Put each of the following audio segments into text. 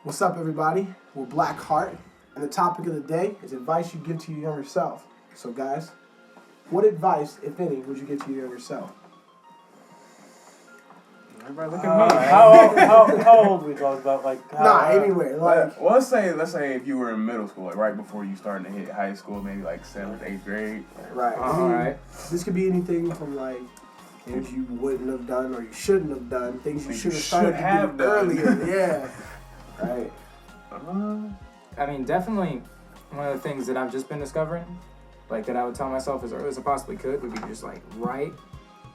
What's up, everybody? We're Black Heart, and the topic of the day is advice you give to your younger self. So, guys, what advice, if any, would you give to your younger self? Everybody look at me. How old we talking about? Anywhere. Like, Well, let's say if you were in middle school, like right before you starting to hit high school, maybe like 7th, 8th grade. right. Alright. This could be anything from, like, things you wouldn't have done or you shouldn't have done, things you should have started to do earlier. Yeah. Right. I mean, definitely one of the things that I've just been discovering, like that I would tell myself as early as I possibly could, would be just like write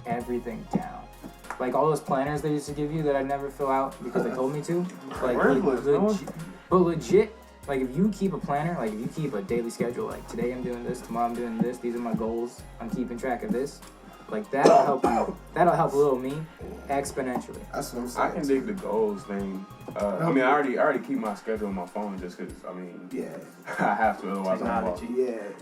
everything down. Like all those planners they used to give you that I'd never fill out because they told me to. Like, but legit, like if you keep a planner, like if you keep a daily schedule, like today I'm doing this, tomorrow I'm doing this, these are my goals, I'm keeping track of this. Like that'll help you. That'll help little me exponentially. That's what I'm saying. I can dig the goals thing. I mean, I already keep my schedule on my phone just because, I mean, I have to, otherwise I'm lost.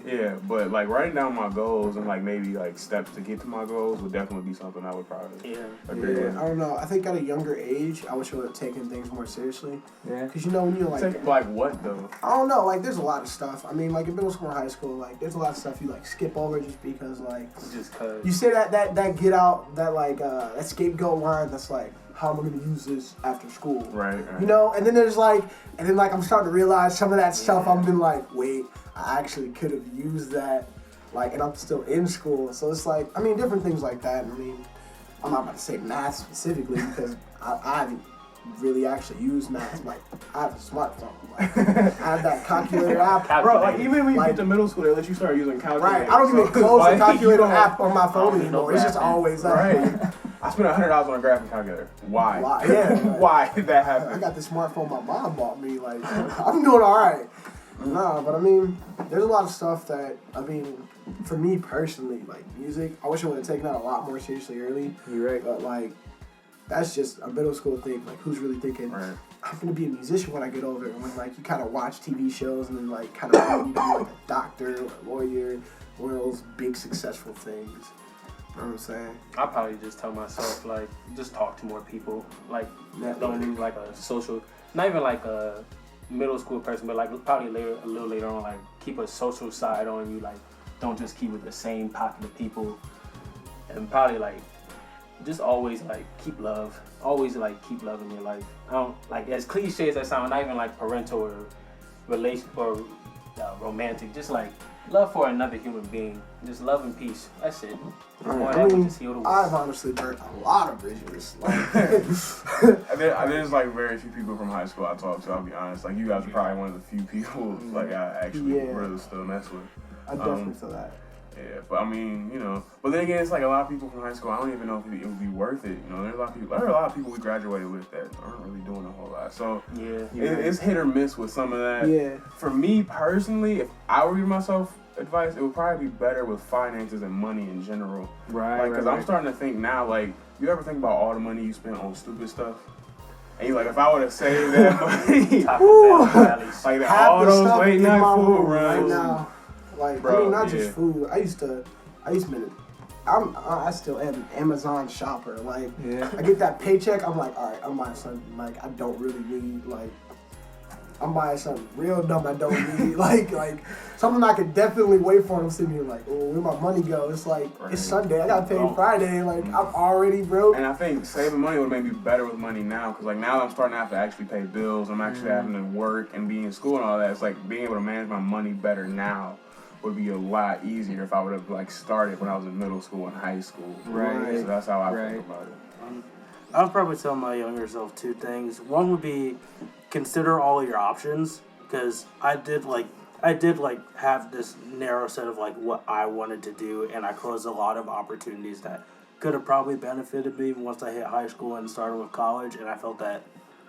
Yeah, but like writing down my goals and like maybe like steps to get to my goals would definitely be something I would probably agree with. I don't know. I think at a younger age, I wish I would have taken things more seriously. Yeah. Because you know when you're like... Like what though? I don't know. Like there's a lot of stuff. I mean, like in middle school and high school, like there's a lot of stuff you like skip over just because like... Just cause. You say that get out, that like, that scapegoat line that's like, how am I going to use this after school? Right. You know? And then there's like, I'm starting to realize some of that stuff I've been like, wait, I actually could have used that, like, and I'm still in school. So it's like, I mean, different things like that. I mean, I'm not about to say math specifically because I haven't really actually used math. Like, I have a smartphone. Like, I have that calculator app. Bro, like even when you get to middle school, they let you start using calculators. Right, I don't even close the calculator app on my phone need anymore. no It's just always like... Right. I spent $100 on a graphing calculator. Why? Yeah. Why did that happen? I got the smartphone my mom bought me. Like, I'm doing all right. Nah, but I mean, there's a lot of stuff that, I mean, for me personally, like music, I wish I would have taken that a lot more seriously early. You're right. But like, that's just a middle school thing. Like, who's really thinking, Right. I'm going to be a musician when I get older? And when, like, you kind of watch TV shows and then, like, kind of want you to be, like, a doctor or a lawyer, one of those big successful things. You know what I'm saying? I'll probably just tell myself, like, just talk to more people. Like, don't need, like, a social, not even, like, a middle school person, but, like, probably a little later on, like, keep a social side on you. Like, don't just keep with the same pocket of people. And probably, like, just always, like, keep love. Always, like, keep love in your life. I don't, like, as cliche as that sounds, not even, like, parental or romantic. Just, like, love for another human being. Just love and peace. That's it. I mean, I've honestly burnt a lot of bridges. Like, There's like very few people from high school I talk to, I'll be honest. Like you guys are probably one of the few people like I actually really still mess with. I definitely feel that. Yeah, but I mean, you know, but then again, it's like a lot of people from high school, I don't even know if it would be worth it. You know, there are a lot of people we graduated with that aren't really doing a whole lot. So it's hit or miss with some of that. Yeah. For me personally, if I were to give myself advice, it would probably be better with finances and money in general. Right. Because I'm starting to think now, like, you ever think about all the money you spent on stupid stuff? And you like, if I would have saved that money, like all those late night food runs. Right now. Like, Bro, I mean, not just food. I used to, I still am an Amazon shopper. Like, I get that paycheck, I'm like, all right, I'm buying something, like, I don't really need, like, I'm buying something real dumb I don't need. like, something I could definitely wait for, and I'm sitting here like, oh, where my money go? It's like, it's Sunday, I got paid Friday, like, I'm already broke. And I think saving money would make me better with money now, because, like, now I'm starting to have to actually pay bills, I'm actually having to work and be in school and all that. It's like, being able to manage my money better now would be a lot easier if I would have like started when I was in middle school and high school. Right. So that's how I think about it. I would probably tell my younger self two things. One would be consider all your options, because I did have this narrow set of like what I wanted to do, and I closed a lot of opportunities that could have probably benefited me once I hit high school and started with college, and I felt that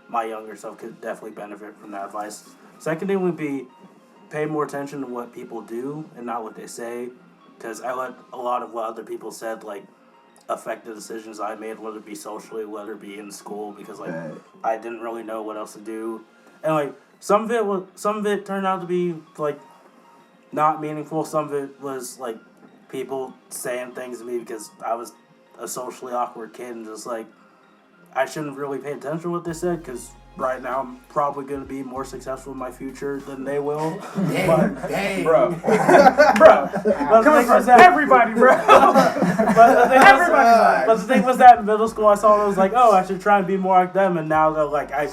my younger self could definitely benefit from that advice. Second thing would be pay more attention to what people do and not what they say, because I let a lot of what other people said like affect the decisions I made, whether it be socially, whether it be in school, because like I didn't really know what else to do, and like some of it turned out to be like not meaningful. Some of it was like people saying things to me because I was a socially awkward kid, and just like I shouldn't really pay attention to what they said, because right now I'm probably going to be more successful in my future than they will. Dang. Bro. Coming from everybody, bro. But the thing was that in middle school I saw it was like, oh, I should try and be more like them, and now that like I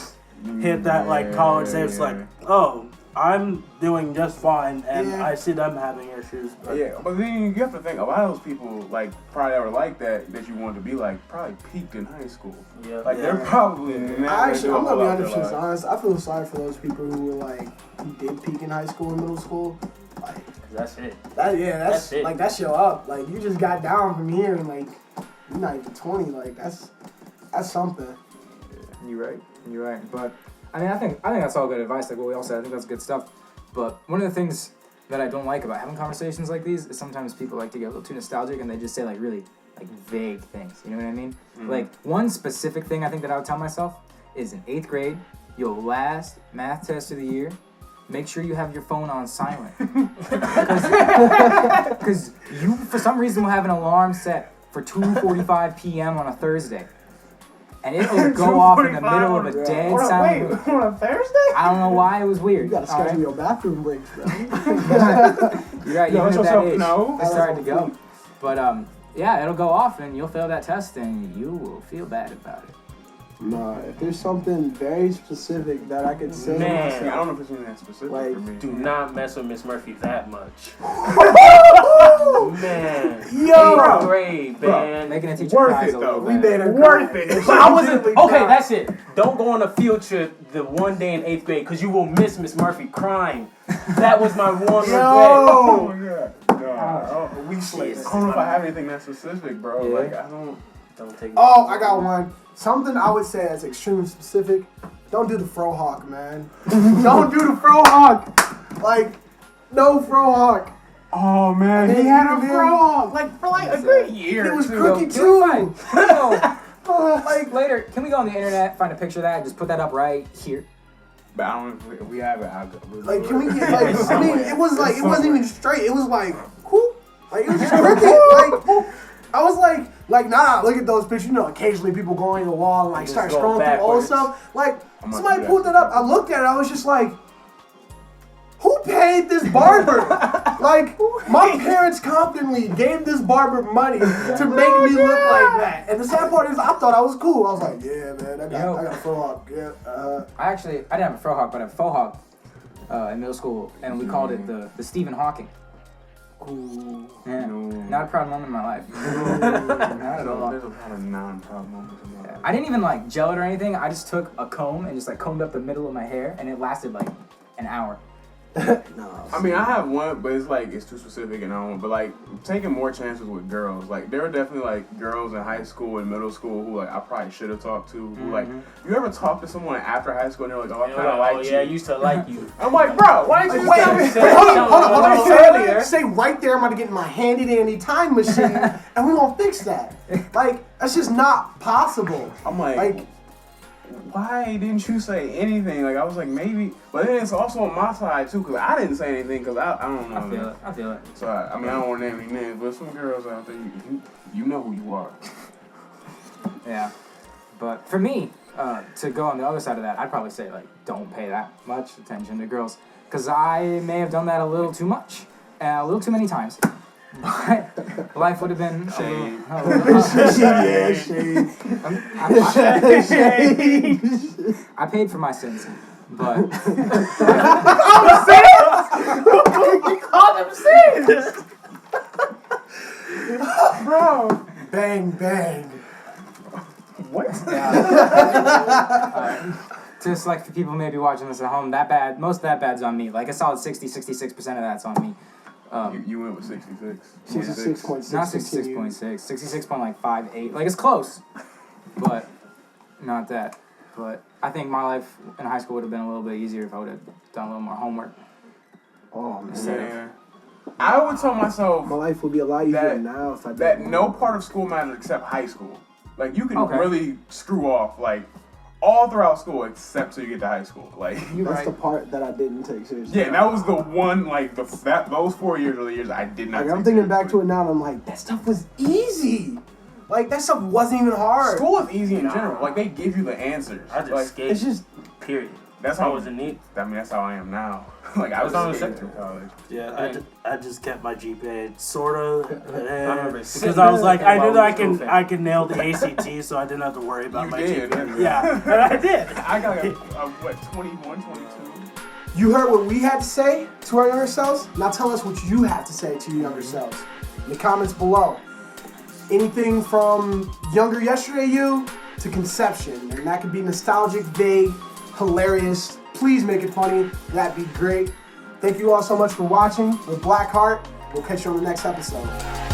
hit that like college stage, it's like, oh, I'm doing just fine, and I see them having issues. But. Yeah, but then you have to think a lot of those people like probably that were like that you wanted to be like probably peaked in high school. Yeah, like they're probably. I'm gonna be 100% honest. I feel sorry for those people who were like who did peak in high school and middle school. Like that's it. That's it. Like that's your up. Like you just got down from here and like you're not even 20. Like that's something. You're right. But I mean, I think that's all good advice. Like what we all said, I think that's good stuff. But one of the things that I don't like about having conversations like these is sometimes people like to get a little too nostalgic and they just say like really like vague things. You know what I mean? Mm-hmm. Like one specific thing I think that I would tell myself is in 8th grade, your last math test of the year, make sure you have your phone on silent. Because you, for some reason, will have an alarm set for 2:45 p.m. on a Thursday. And it will go off in the middle of a dead silent. Wait, on a Thursday? I don't know why it was weird. You gotta schedule your bathroom breaks, bro. You're right, even at that age, it's starting to go. But yeah, it'll go off and you'll fail that test and you will feel bad about it. Nah, if there's something very specific that I could say, man, I don't know if it's anything that specific like, for me. Do not mess with Miss Murphy that much. Man, yo, 8th grade, man, making a teacher worth cries it a though. little we bit. made her worth cry. it. But I wasn't okay. That's it. Don't go on a field trip the one day in 8th grade because you will miss Miss Murphy crying. That was my one regret. Oh my god. We I don't know if I have anything that specific, bro. Yeah. Like I don't take. Oh, I got one. Something I would say that's extremely specific. Don't do the frohawk, man. Don't do the frohawk. Like, no frohawk. Oh man, he had a frohawk like for like a good year. It was too. crooked too. Like later, can we go on the internet, find a picture of that, and just put that up right here? But I don't know if we have it. Like, can we get like? I mean, it was like it wasn't even straight. It was like, whoop. Like it was just crooked. Like I was like nah. Look at those pictures. You know, occasionally people go on the wall and like start scrolling through old stuff. Like somebody pulled it up. I looked at it. I was just like, who paid this barber? Like my parents confidently gave this barber money to make me look like that. And the sad part is, I thought I was cool. I was like, yeah, man, I got a frohawk. Yeah. I didn't have a frohawk, but I have a faux hawk in middle school, and we called it the Stephen Hawking. Ooh. Yeah. No. Not a proud moment in my life. Not at all. There's a lot of non-proud moments in my life. I didn't even like gel it or anything. I just took a comb and just like combed up the middle of my hair, and it lasted like an hour. No. I mean, I have one, but it's like it's too specific and I don't. But like taking more chances with girls. Like there were definitely like girls in high school and middle school who like I probably should have talked to. Who like you ever talk to someone after high school and they're like, oh, I kind of like you. Yeah, I used to like you. I'm like, bro, why didn't you Wait, tell me? hold on. Earlier. Say right there, I'm about to get in my handy dandy time machine, and we're gonna fix that. Like that's just not possible. I'm like, why didn't you say anything? Like I was like maybe, but then it's also on my side too because I didn't say anything because I don't know. I feel it. So I mean I don't want to name any names, but some girls out there, you know who you are. Yeah, but for me, to go on the other side of that, I'd probably say like don't pay that much attention to girls because I may have done that a little too much, a little too many times. But life would have been Shade. Shade. I paid for my sins, but You called them sins, Bro. Bang bang. What? just like for people maybe watching this at home, most of that bad's on me. Like a solid 66% of that's on me. You went with 66. 66.6. Not 66.6, 66.58. Like it's close, but not that. But I think my life in high school would have been a little bit easier if I would have done a little more homework. Oh man. Yeah. I would tell myself My life would be a lot easier now if I did that more. no part of school matters except high school. Like you can Okay. really screw off like all throughout school except till you get to high school. Like That's the part that I didn't take seriously. yeah, that was the one like those 4 years are the years I did not. Like take I'm thinking back seriously. to it now, and I'm like, that stuff was easy. Like that stuff wasn't even hard. School is easy in general. Like they give you the answers. I just like, skipped. It's just Period. That's That how wasn't neat. I mean, that's how I am now. Like I was skating through college. Yeah, I just kept my GPA sorta, because I I was like, I knew that goofing. I could nail the ACT, so I didn't have to worry about You my did. GPA. Yeah, and I did. I got like what 21, 22. You heard what we had to say to our younger selves? Now tell us what you have to say to your younger selves in the comments below. Anything from younger yesterday you to conception, and that could be nostalgic, vague, hilarious. Please make it funny. That'd be great. Thank you all so much for watching. With Blackheart, we'll catch you on the next episode.